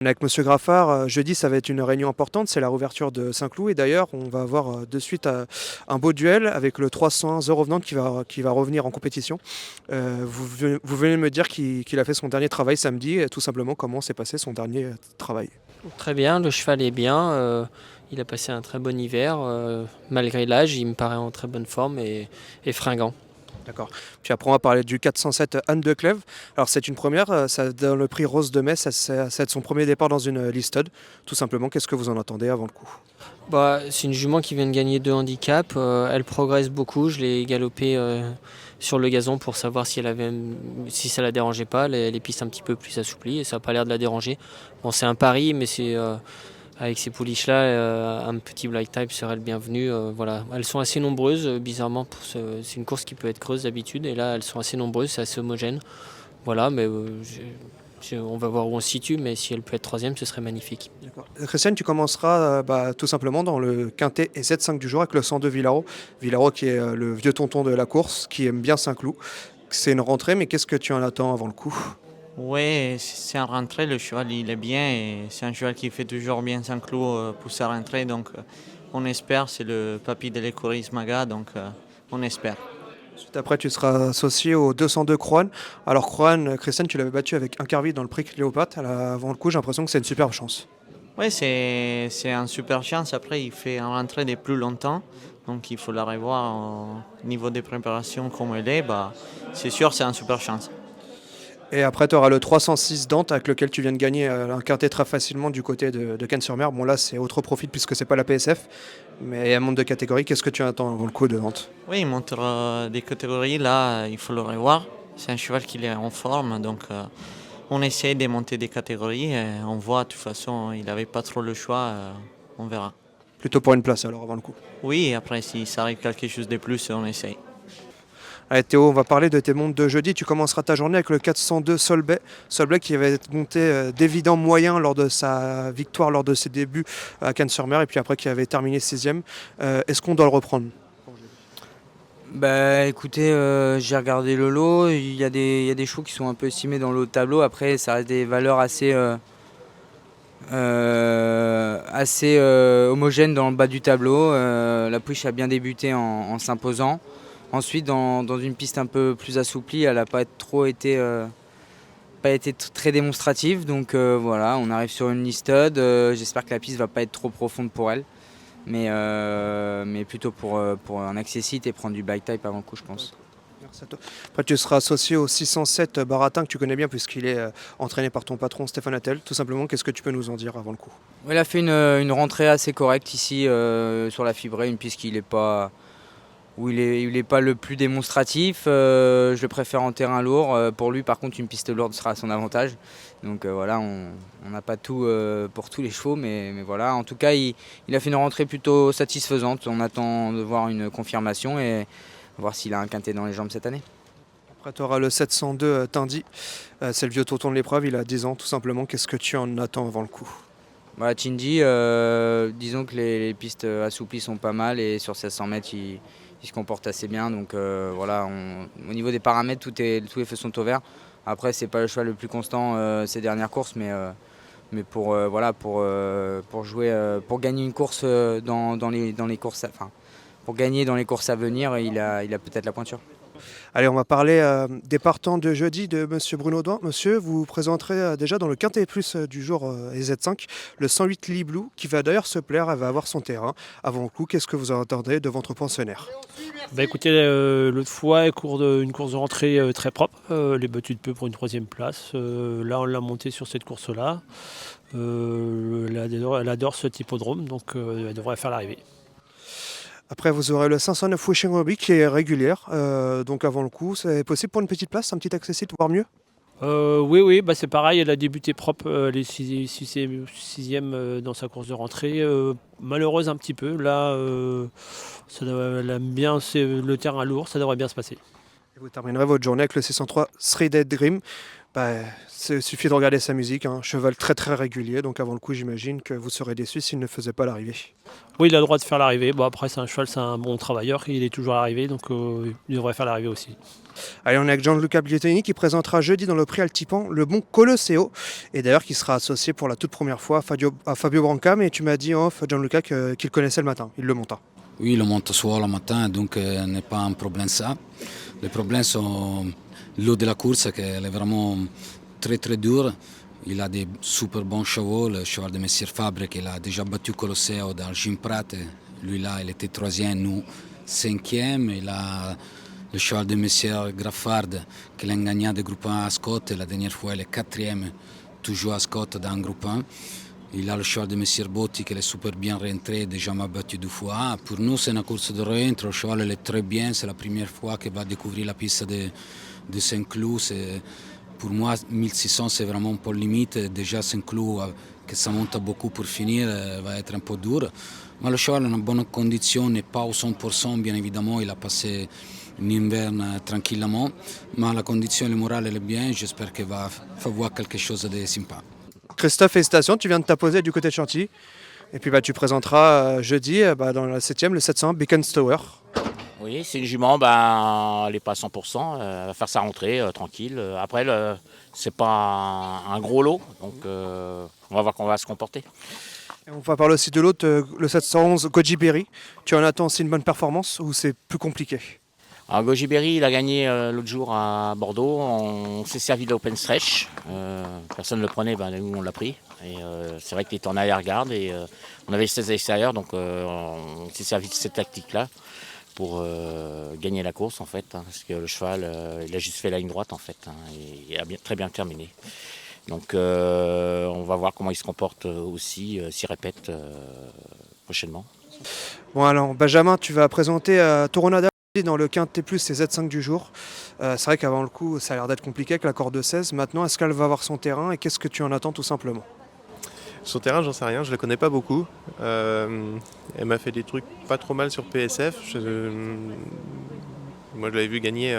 Avec Monsieur Graffard, jeudi, ça va être une réunion importante, c'est la rouverture de Saint-Cloud. Et d'ailleurs, on va avoir de suite un beau duel avec le 301 The Revenant qui va revenir en compétition. Vous venez de me dire qu'il a fait son dernier travail samedi. Et tout simplement, comment s'est passé son dernier travail? Très bien, le cheval est bien. Il a passé un très bon hiver. Malgré l'âge, il me paraît en très bonne forme et fringant. D'accord. Puis après, on va parler du 407 Anne de Clèves. Alors, c'est une première, ça, dans le prix Rose de Metz, ça va être son premier départ dans une listed. Tout simplement, qu'est-ce que vous en attendez avant le coup? C'est une jument qui vient de gagner 2 handicaps. Elle progresse beaucoup. Je l'ai galopée sur le gazon pour savoir si ça la dérangeait pas. Les pistes un petit peu plus assouplies et ça n'a pas l'air de la déranger. Bon, c'est un pari, mais avec ces pouliches-là, un petit black type serait le bienvenu. Voilà. Elles sont assez nombreuses, bizarrement. C'est une course qui peut être creuse d'habitude. Et là, elles sont assez nombreuses, c'est assez homogène. Voilà, mais on va voir où on se situe. Mais si elle peut être troisième, ce serait magnifique. D'accord. Christiane, tu commenceras tout simplement dans le quintet et Z5 du jour avec le 102 Villaro. Villaro qui est le vieux tonton de la course, qui aime bien Saint-Cloud. C'est une rentrée, mais qu'est-ce que tu en attends avant le coup? Oui, c'est en rentrée, le cheval il est bien et c'est un cheval qui fait toujours bien Saint-Cloud pour sa rentrée. Donc on espère, c'est le papy de l'écurie Smaga, donc on espère. Ensuite, après, tu seras associé au 202 Croan. Alors, Croan, Christiane, tu l'avais battu avec un quart dans le prix Cléopâtre. Avant le coup, j'ai l'impression que c'est une superbe chance. Oui, c'est un super chance. Après, il fait en rentrée des plus longtemps. Donc il faut la revoir au niveau des préparations comme elle est. C'est sûr, c'est un super chance. Et après, tu auras le 306 Dante avec lequel tu viens de gagner un quintet très facilement du côté de Cannes-sur-Mer. Bon, là, c'est autre profil puisque c'est pas la PSF, mais elle monte de catégorie. Qu'est-ce que tu attends avant le coup de Dante? Oui, il montre des catégories. Là, il faut le revoir. C'est un cheval qui est en forme. Donc on essaye de monter des catégories. Et on voit, de toute façon, il n'avait pas trop le choix. On verra. Plutôt pour une place alors avant le coup. Oui, après, si ça arrive quelque chose de plus, on essaye. Allez Théo, on va parler de tes montes de jeudi. Tu commenceras ta journée avec le 402 Solbay. Solbay qui avait monté d'évidents moyens lors de sa victoire, lors de ses débuts à Cannes-sur-Mer, et puis après qui avait terminé 6e. Est-ce qu'on doit le reprendre? Bah écoutez, j'ai regardé le lot, il y a des chevaux qui sont un peu estimés dans le haut de tableau. Après, ça reste des valeurs assez homogènes dans le bas du tableau. La pouliche a bien débuté en s'imposant. Ensuite, dans une piste un peu plus assouplie, elle n'a pas été très démonstrative. Donc voilà, on arrive sur une listed. J'espère que la piste va pas être trop profonde pour elle. Mais plutôt pour un accessite et prendre du bike type avant le coup, je pense. Merci à toi. Après, tu seras associé au 607 Baratin que tu connais bien puisqu'il est entraîné par ton patron Stéphane Attel. Tout simplement, qu'est-ce que tu peux nous en dire avant le coup? Il a fait une rentrée assez correcte ici sur la fibrée, une piste où il est pas le plus démonstratif. Je le préfère en terrain lourd. Pour lui, par contre, une piste lourde sera à son avantage. Donc voilà, on n'a pas tout pour tous les chevaux, mais voilà. En tout cas, il a fait une rentrée plutôt satisfaisante. On attend de voir une confirmation et voir s'il a un quintet dans les jambes cette année. Après, tu auras le 702 Tindy. C'est le vieux tonton de l'épreuve, il a 10 ans tout simplement. Qu'est-ce que tu en attends avant le coup? Voilà, Chinji, disons que les pistes assouplies sont pas mal et sur 1600 mètres, il se comporte assez bien. Donc voilà, au niveau des paramètres, tous les feux sont au vert. Après, c'est pas le cheval le plus constant ces dernières courses, mais pour jouer, pour gagner une course dans les courses, enfin, pour gagner dans les courses à venir, il a peut-être la pointure. Allez, on va parler des partants de jeudi de Monsieur Bruno Douin. Monsieur, vous présenterez déjà dans le Quintet Plus du jour et Z5 le 108 Lee Blue qui va d'ailleurs se plaire, elle va avoir son terrain. Avant le coup, qu'est-ce que vous attendez de votre pensionnaire? Écoutez, l'autre fois, une course de rentrée très propre. Elle est battue de peu pour une troisième place. Là, on l'a montée sur cette course-là. Elle adore cet hippodrome, donc elle devrait faire l'arrivée. Après, vous aurez le 509 Wishing Hobby qui est régulière. Donc avant le coup, c'est possible pour une petite place, un petit accessible, voire mieux? Oui, c'est pareil, elle a débuté propre, elle est sixième dans sa course de rentrée. Malheureuse un petit peu, là, elle aime bien le terrain lourd, ça devrait bien se passer. Et vous terminerez votre journée avec le 603 Threaded Dream. Bah, il suffit de regarder sa musique, hein. Cheval très très régulier, donc avant le coup j'imagine que vous serez déçu s'il ne faisait pas l'arrivée. Oui, il a le droit de faire l'arrivée. Bon, après, c'est un cheval, c'est un bon travailleur. Il est toujours arrivé, donc il devrait faire l'arrivée aussi. Allez, on est avec Gianluca Bietini qui présentera jeudi dans le prix Altipan le bon Colosseo, et d'ailleurs qui sera associé pour la toute première fois à Fabio Branca, mais tu m'as dit en off, Gianluca, qu'il connaissait le matin, il le monta. Oui, il le monte souvent le matin, donc n'est pas un problème ça. Les problèmes sont l'eau de la course, qui est vraiment très très dure. Il a des super bons chevaux, le cheval de Messier Fabre qui a déjà battu Colosseo dans Jim Pratt. Lui là, il était troisième, nous cinquième. Il a le cheval de Messier Graffard qui a gagné des groupes 1 à Scott. La dernière fois, il est quatrième, toujours à Scott dans un groupe 1. Il a le cheval de Messier Botti qui est super bien rentré, déjà m'a battu 2 fois. Pour nous, c'est une course de rentre. Le cheval il est très bien. C'est la première fois qu'il va découvrir la piste de Saint-Cloud. Pour moi, 1600, c'est vraiment un peu limite. Déjà, Saint-Cloud, que ça monte beaucoup pour finir, va être un peu dur. Mais le cheval est en bonne condition, n'est pas au 100%, bien évidemment. Il a passé un hiver tranquillement. Mais la condition et le moral est bien. J'espère qu'il va voir quelque chose de sympa. Christophe, félicitations, tu viens de t'apposer du côté de Chantilly. Et puis tu présenteras jeudi dans la 7e, le 700 Beacons Tower. Oui, c'est une jument, elle n'est pas à 100%, elle va faire sa rentrée tranquille. Après, c'est pas un gros lot, donc on va voir comment on va se comporter. Et on va parler aussi de l'autre, le 711 Goji Berry. Tu en attends aussi une bonne performance ou c'est plus compliqué? Alors Goji Berry, il a gagné l'autre jour à Bordeaux, on s'est servi de l'open stretch, personne ne le prenait, nous on l'a pris. Et c'est vrai qu'il était en arrière-garde et on avait le 16 à l'extérieur, donc on s'est servi de cette tactique-là pour gagner la course en fait, parce que le cheval il a juste fait la ligne droite en fait, et il a très bien terminé. Donc on va voir comment il se comporte aussi, s'il répète prochainement. Bon alors Benjamin, tu vas présenter Toronada dans le Quintet Plus et Z5 du jour. C'est vrai qu'avant le coup ça a l'air d'être compliqué avec la corde de 16. Maintenant, est-ce qu'elle va avoir son terrain et qu'est-ce que tu en attends tout simplement? Son terrain, j'en sais rien, je la connais pas beaucoup. Elle m'a fait des trucs pas trop mal sur PSF. Moi, je l'avais vu gagner,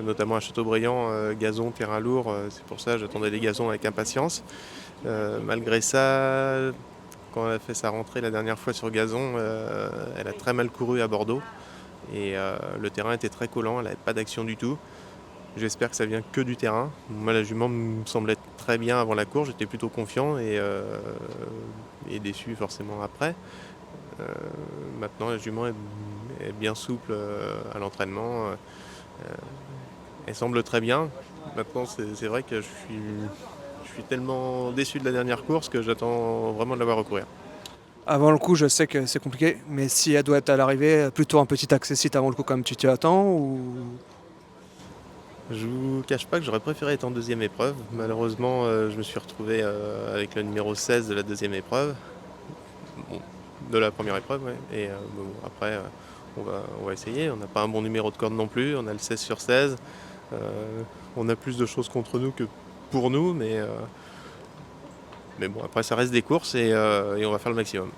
notamment à Châteaubriand, gazon, terrain lourd. C'est pour ça que j'attendais les gazons avec impatience. Malgré ça, quand elle a fait sa rentrée la dernière fois sur gazon, elle a très mal couru à Bordeaux. Et le terrain était très collant, elle n'avait pas d'action du tout. J'espère que ça vient que du terrain. Moi, la jument me semblait très bien avant la course, j'étais plutôt confiant et déçu forcément après. Maintenant, la jument est bien souple à l'entraînement. Elle semble très bien. Maintenant, c'est vrai que je suis tellement déçu de la dernière course que j'attends vraiment de la voir recourir. Avant le coup, je sais que c'est compliqué, mais si elle doit être à l'arrivée, plutôt un petit accessite avant le coup comme tu t'y attends ou... Je vous cache pas que j'aurais préféré être en deuxième épreuve. Malheureusement, je me suis retrouvé avec le numéro 16 de la deuxième épreuve. Bon, de la première épreuve, ouais. Et après, on va essayer. On n'a pas un bon numéro de corde non plus. On a le 16 sur 16. On a plus de choses contre nous que pour nous. Mais bon, après, ça reste des courses et on va faire le maximum.